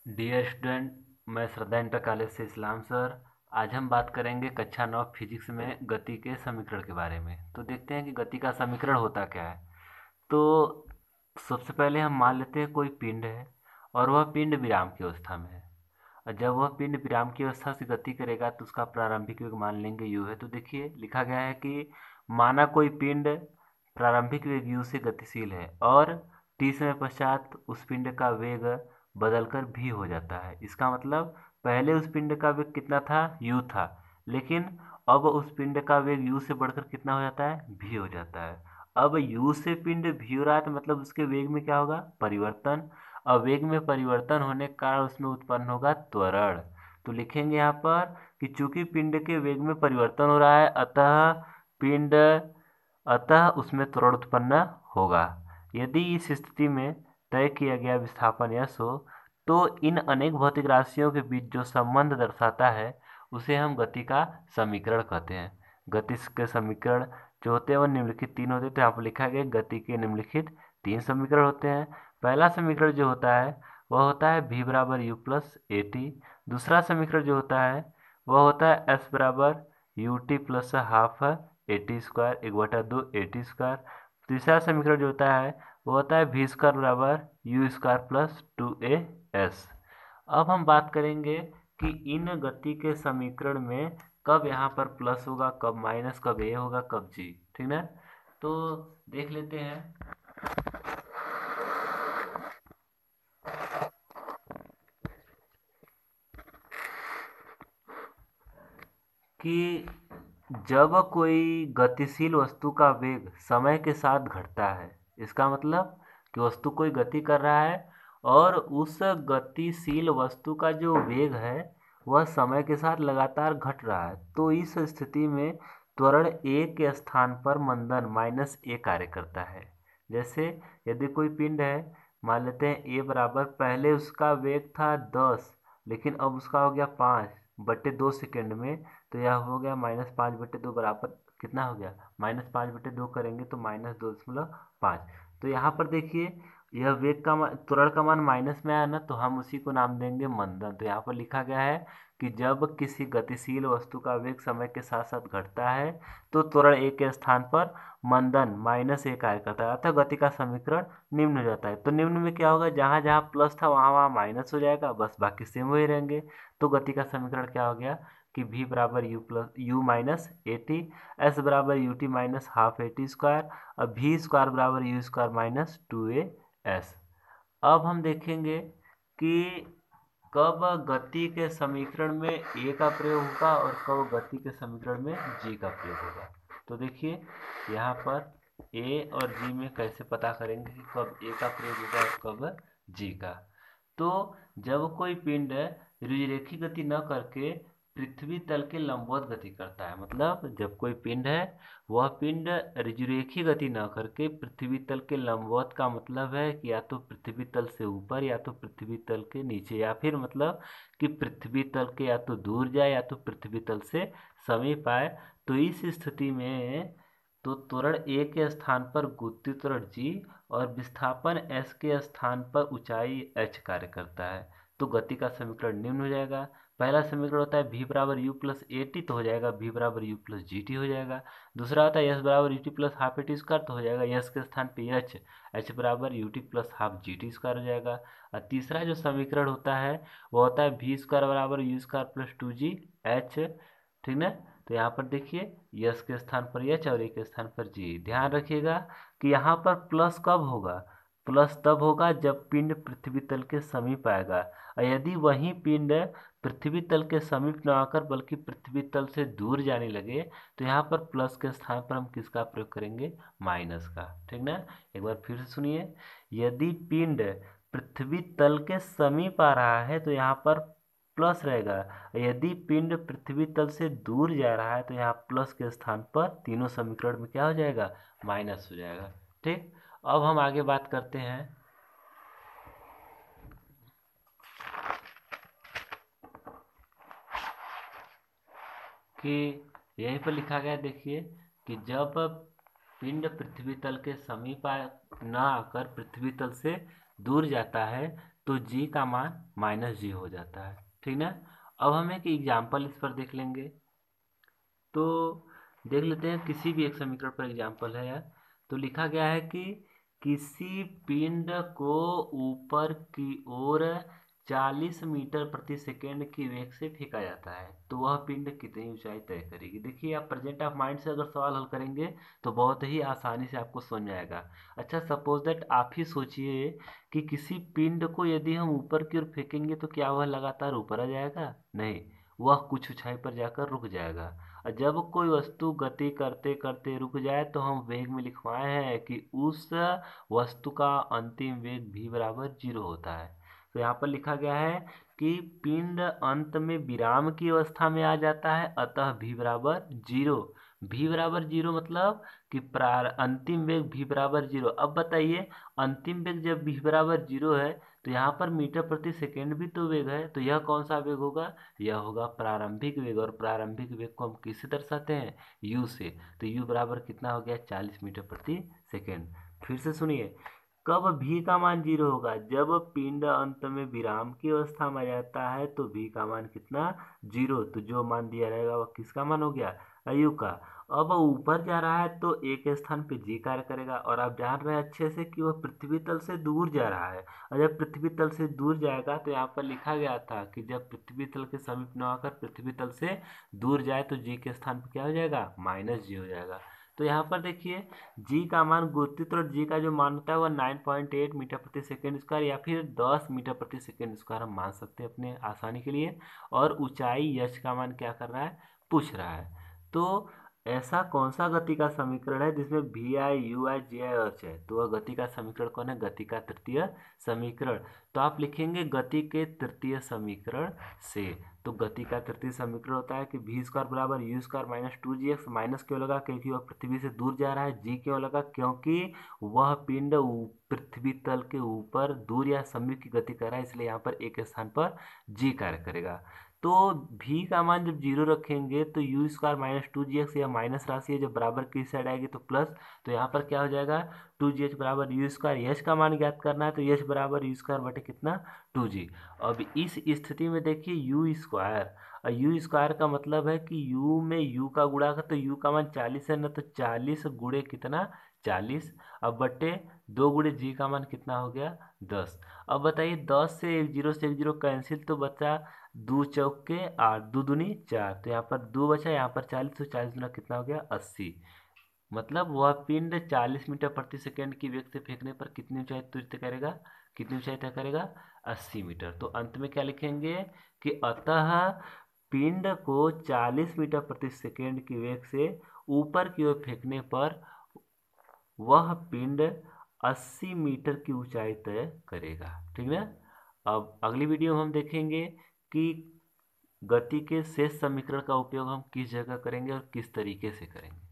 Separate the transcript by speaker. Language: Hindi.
Speaker 1: डियर स्टूडेंट, मैं श्रद्धा इंटर कॉलेज से इस्लाम सर। आज हम बात करेंगे कक्षा 9 फिजिक्स में गति के समीकरण के बारे में। तो देखते हैं कि गति का समीकरण होता क्या है। तो सबसे पहले हम मान लेते हैं कोई पिंड है और वह पिंड विराम की अवस्था में है। और जब वह पिंड विराम की अवस्था से गति करेगा तो उसका प्रारंभिक वेग मान लेंगे u है। तो देखिए लिखा गया है कि माना कोई पिंड प्रारंभिक वेग u से गतिशील है और t समय पश्चात उस पिंड का वेग बदलकर v हो जाता है। इसका मतलब पहले उस पिंड का वेग कितना था, u था, लेकिन अब उस पिंड का वेग u से बढ़कर कितना हो जाता है, v हो जाता है। अब u से पिंड v हो रहा है तो मतलब उसके वेग में क्या होगा, परिवर्तन। और वेग में परिवर्तन होने के कारण उसमें उत्पन्न होगा त्वरण। तो लिखेंगे यहाँ पर कि चूंकि पिंड के वेग में परिवर्तन हो रहा है पिंड अतः उसमें त्वरण उत्पन्न होगा। यदि इस स्थिति में तय किया गया विस्थापन यश हो तो इन अनेक भौतिक राशियों के बीच जो संबंध दर्शाता है उसे हम गति का समीकरण कहते हैं। गति के समीकरण जो होते हैं वो निम्नलिखित तीन होते हैं। तो यहाँ पर लिखा गया गति के निम्नलिखित तीन समीकरण होते हैं। पहला समीकरण जो होता है वह होता है v बराबर यू प्लस ए टी। दूसरा समीकरण जो होता है वह होता है s बराबर u T plus half a t square एक बटा दो ए टी स्क्वायर। तीसरा समीकरण जो होता है वो होता है v स्क्वायर बराबर u square plus two a s. अब हम बात करेंगे कि इन गति के समीकरण में कब यहाँ पर प्लस होगा, कब माइनस, कब ए होगा, कब जी। ठीक ना। तो देख लेते हैं कि जब कोई गतिशील वस्तु का वेग समय के साथ घटता है, इसका मतलब कि वस्तु कोई गति कर रहा है और उस गतिशील वस्तु का जो वेग है वह समय के साथ लगातार घट रहा है, तो इस स्थिति में त्वरण ए के स्थान पर मंदन माइनस ए कार्य करता है। जैसे यदि कोई पिंड है, मान लेते हैं ए बराबर, पहले उसका वेग था 10 लेकिन अब उसका हो गया 5/2 सेकेंड में। तो यह हो गया -5/2 बराबर कितना हो गया, -5/2 करेंगे तो -2.5। तो यहाँ पर देखिए यह वेग का त्वरण का मान माइनस में आया ना, तो हम उसी को नाम देंगे मंदन। तो यहाँ पर लिखा गया है कि जब किसी गतिशील वस्तु का वेग समय के साथ साथ घटता है तो त्वरण ए के स्थान पर मंदन माइनस ए कार्य करता है, अतः गति का समीकरण निम्न हो जाता है। तो निम्न में क्या होगा, जहाँ जहाँ प्लस था वहाँ वहाँ माइनस हो जाएगा, बस बाकी सेम वही रहेंगे। तो गति का समीकरण क्या हो गया कि v बराबर u minus a t, s बराबर u t minus half a t square और v स्क्वायर बराबर u square minus two a s. अब हम देखेंगे कि कब गति के समीकरण में ए का प्रयोग होगा और कब गति के समीकरण में जी का प्रयोग होगा। तो देखिए यहाँ पर ए और जी में कैसे पता करेंगे कि कब ए का प्रयोग होगा और कब जी का। तो जब कोई पिंड रुजरेखी गति न करके पृथ्वी तल के लंबवत गति करता है, मतलब जब कोई पिंड है वह पिंड रुजरेखी गति न करके पृथ्वी तल के लंबवत, का मतलब है कि या तो पृथ्वी तल से ऊपर या तो पृथ्वी तल के नीचे, या फिर मतलब कि पृथ्वी तल के या तो दूर जाए या तो पृथ्वी तल से समीप आए। तो इस स्थिति में तो त्वरण ए के स्थान पर गुरुत्वीय त्वरण जी और विस्थापन एस के स्थान पर ऊंचाई एच कार्य करता है। तो गति का समीकरण निम्न हो जाएगा। पहला समीकरण होता है v बराबर यू प्लस ए टी, तो हो जाएगा v बराबर यू प्लस जी टी हो जाएगा। दूसरा होता है एस बराबर u T plus half a t square, तो हो जाएगा यस के स्थान पे एच, एच बराबर u T plus half G T square हो जाएगा। और तीसरा जो समीकरण होता है वो होता है v स्क्वायर बराबर यू स्क्वायर प्लस टू जी एच। ठीक ना। तो यहाँ पर देखिए यस के स्थान पर एच और ए के स्थान पर जी। ध्यान रखिएगा कि यहाँ पर प्लस कब होगा, प्लस तब होगा जब पिंड पृथ्वी तल के समीप आएगा। और यदि वही पिंड पृथ्वी तल के समीप न आकर बल्कि पृथ्वी तल से दूर जाने लगे तो यहाँ पर प्लस के स्थान पर हम किसका प्रयोग करेंगे, माइनस का। ठीक ना। एक बार फिर से सुनिए, यदि पिंड पृथ्वी तल के समीप आ रहा है तो यहाँ पर प्लस रहेगा, यदि पिंड पृथ्वी तल से दूर जा रहा है तो यहाँ प्लस के स्थान पर तीनों समीकरण में क्या हो जाएगा, माइनस हो जाएगा। ठीक। अब हम आगे बात करते हैं कि यहीं पर लिखा गया, देखिए कि जब पिंड पृथ्वी तल के समीप न आकर पृथ्वी तल से दूर जाता है तो जी का मान -g हो जाता है, ठीक ना। अब हम एक एग्जाम्पल इस पर देख लेंगे। तो देख लेते हैं, किसी भी एक समीकरण पर एग्जाम्पल है यार। तो लिखा गया है कि किसी पिंड को ऊपर की ओर 40 मीटर प्रति सेकेंड की वेग से फेंका जाता है, तो वह पिंड कितनी ऊंचाई तय करेगी। देखिए, आप प्रेजेंट ऑफ माइंड से अगर सवाल हल करेंगे तो बहुत ही आसानी से आपको समझ में आएगा। अच्छा, सपोज दैट आप ही सोचिए कि किसी पिंड को यदि हम ऊपर की ओर फेंकेंगे तो क्या वह लगातार ऊपर आ जाएगा? नहीं, वह कुछ ऊंचाई पर जाकर रुक जाएगा। और जब कोई वस्तु गति करते करते रुक जाए तो हम वेग में लिखवाए हैं कि उस वस्तु का अंतिम वेग v बराबर 0 होता है। तो यहाँ पर लिखा गया है कि पिंड अंत में विराम की अवस्था में आ जाता है, अतः v बराबर 0। v बराबर 0 मतलब कि अंतिम वेग v बराबर 0। अब बताइए, अंतिम वेग जब v बराबर 0 है तो यहाँ पर मीटर प्रति सेकेंड भी तो वेग है, तो यह कौन सा वेग होगा? यह होगा प्रारंभिक वेग। और प्रारंभिक वेग को हम किससे दर्शाते हैं? u से। तो u बराबर कितना हो गया? 40 मीटर प्रति सेकेंड। फिर से सुनिए, कब v का मान 0 होगा? जब पिंड अंत में विराम की अवस्था में आ जाता है तो v का मान कितना? 0। तो जो मान दिया रहेगा वह किसका मान हो गया? u का। अब ऊपर जा रहा है तो एक स्थान पे g कार्य करेगा, और आप जान रहे हैं अच्छे से कि वह पृथ्वी तल से दूर जा रहा है। और जब पृथ्वी तल से दूर जाएगा तो यहाँ पर लिखा गया था कि जब पृथ्वी तल के समीप न आकर पृथ्वी तल से दूर जाए तो g के स्थान पर क्या हो जाएगा? -g हो जाएगा। तो यहाँ पर देखिए, g का मान गुरुत्व और g का जो मान होता है वह 9.8 मीटर प्रति सेकेंड स्क्वायर या फिर 10 मीटर प्रति सेकेंड स्क्वायर हम मान सकते हैं अपने आसानी के लिए। और ऊंचाई h का मान क्या कर रहा है? पूछ रहा है। तो ऐसा कौन सा गति का समीकरण है जिसमें V I, U I, J I, H है? तो वह गति का समीकरण कौन है? गति का तृतीय समीकरण। तो आप लिखेंगे गति के तृतीय समीकरण से। तो गति का तृतीय समीकरण होता है कि वी स्क्वायर बराबर u square minus 2gx। Minus क्यों लगा? क्योंकि वह पृथ्वी से दूर जा रहा है। जी क्यों लगा? क्योंकि वह पिंड पृथ्वी तल के ऊपर दूर या समीप की गति कर रहा है, इसलिए यहाँ पर एक स्थान पर जी कार्य करेगा। तो v का मान जब 0 रखेंगे तो यू स्क्वायर -2gx, या माइनस राशि है जब बराबर की साइड आएगी तो प्लस। तो यहाँ पर क्या हो जाएगा? 2gh बराबर यू स्क्वायर। एच का मान ज्ञात करना है तो एच बराबर यू स्क्वायर बटे कितना? 2g। अब इस स्थिति में देखिए, यू स्क्वायर, और यू स्क्वायर का मतलब है कि u में u का गुणा कर, तो u का मान 40 है ना, तो 40 गुणे कितना? 40। अब बटे 2 गुणे g का मान कितना हो गया? 10। अब बताइए, 10 से एक जीरो से एक जीरो कैंसिल, तो बचा 2 चौके 8, 2 दूनी 4। तो यहाँ पर 2 बचा, यहाँ पर 40, तो 40 गुना कितना हो गया? 80। मतलब वह पिंड 40 मीटर प्रति सेकेंड की वेग से फेंकने पर कितनी ऊंचाई तय करेगा? कितनी ऊंचाई तय करेगा? 80 मीटर। तो अंत में क्या लिखेंगे कि अतः पिंड को 40 मीटर प्रति सेकेंड की वेग से ऊपर की ओर फेंकने पर वह पिंड 80 मीटर की ऊंचाई तय करेगा, ठीक है। अब अगली वीडियो में हम देखेंगे कि गति के शेष समीकरण का उपयोग हम किस जगह करेंगे और किस तरीके से करेंगे।